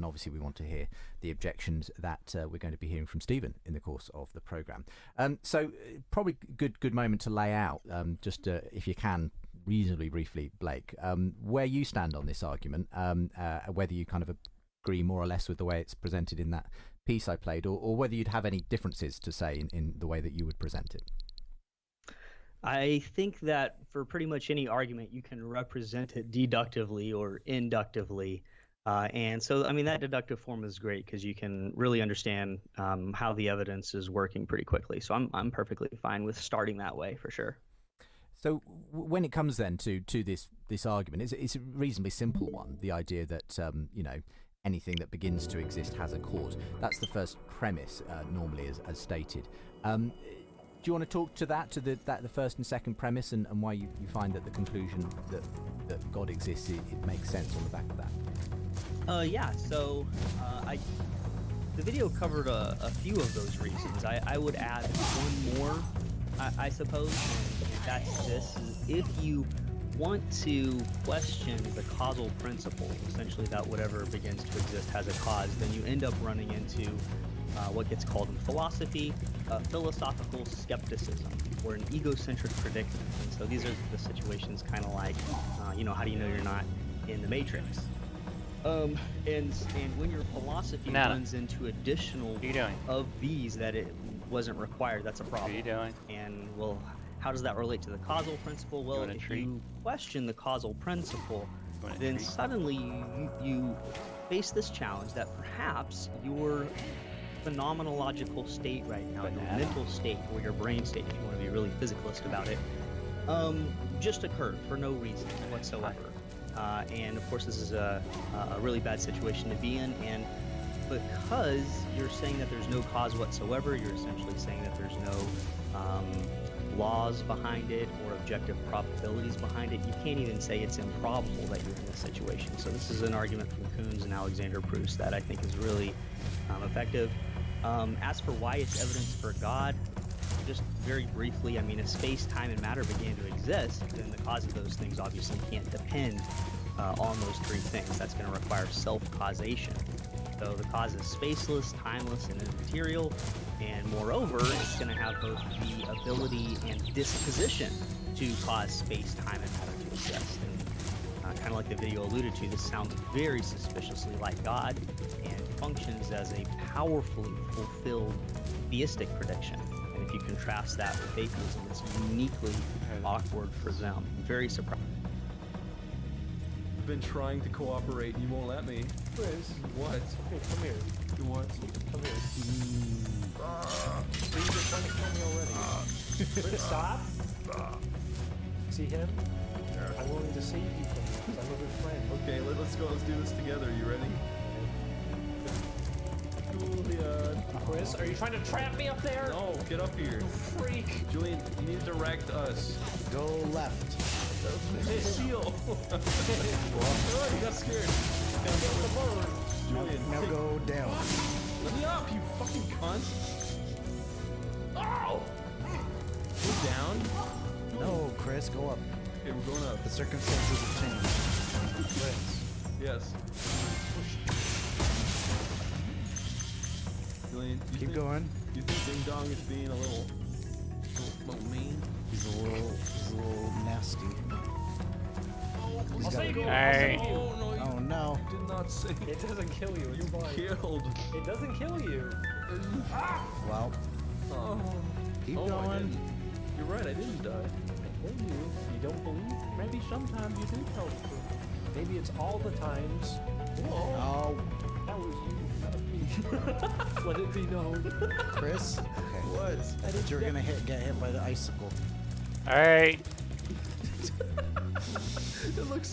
And obviously, we want to hear the objections that we're going to be hearing from Stephen in the course of the programme. So probably good moment to lay out, just if you can, reasonably briefly, Blake, where you stand on this argument, whether you kind of agree more or less with the way it's presented in that piece I played, or whether you'd have any differences to say in the way that you would present it. I think that for pretty much any argument, you can represent it deductively or inductively. And so, I mean, that deductive form is great because you can really understand how the evidence is working pretty quickly. So I'm perfectly fine with starting that way for sure. So when it comes then to this argument, it's a reasonably simple one. The idea that anything that begins to exist has a cause. That's the first premise normally, as stated. Do you want to talk to that, the first and second premise, and why you find that the conclusion that God exists, it makes sense on the back of that? Yeah, so the video covered a few of those reasons. I would add one more, I suppose, and that's this. If you want to question the causal principle, essentially that whatever begins to exist has a cause, then you end up running into what gets called in philosophy philosophical skepticism, or an egocentric predicament. And so these are the situations kind of like, how do you know you're not in the Matrix? And when your philosophy runs into additional of these that it wasn't required, that's a problem. What are you doing? And well, how does that relate to the causal principle? Well, if you question the causal principle, then suddenly you face this challenge that perhaps your phenomenological state right now, your mental state, or your brain state, if you want to be really physicalist about it, just occurred for no reason whatsoever. And of course, this is a really bad situation to be in. And because you're saying that there's no cause whatsoever, you're essentially saying that there's no laws behind it or objective probabilities behind it. You can't even say it's improbable that you're in this situation. So this is an argument from Kuhns and Alexander Proust that I think is really effective. As for why it's evidence for God, just very briefly, I mean, if space, time, and matter began to exist, then the cause of those things obviously can't depend on those three things. That's going to require self-causation. So the cause is spaceless, timeless, and immaterial, and moreover, it's going to have both the ability and disposition to cause space, time, and matter to exist. And kind of like the video alluded to, this sounds very suspiciously like God and functions as a powerfully fulfilled theistic prediction. And if you contrast that with atheism, it's uniquely awkward for them. Very surprising. I've been trying to cooperate and you won't let me. Chris. What? Hey, come here. You what? Come here. You just trying to kill me already. Chris, stop. See him? I'm willing to save you from this. I'm a good friend. Okay, let's go. Let's do this together. You ready? Julian. Chris, are you trying to trap me up there? No, get up here. You freak. Julian, you need to direct us. Go left. Seal. Oh, you got scared. Julian, Now go down. let me up, you fucking cunt. Oh! Go down. No, Chris, go up. Okay, we're going up. The circumstances have changed. Chris. Yes. Julian, Keep going. You think Ding Dong is being a little mean? He's a little nasty. I'll save you. Alright. Oh no. You did not say. It doesn't kill you. It's fine. Killed. It doesn't kill you. Well, Oh. keep I going. didn't. You're right. I didn't die. I told you. You don't believe? Maybe sometimes you do tell the truth. Maybe it's all the times. Whoa. Oh, That was you, not me. Let it be known. Chris. Okay. What? I thought you were gonna get hit by the icicle. Alright. It looks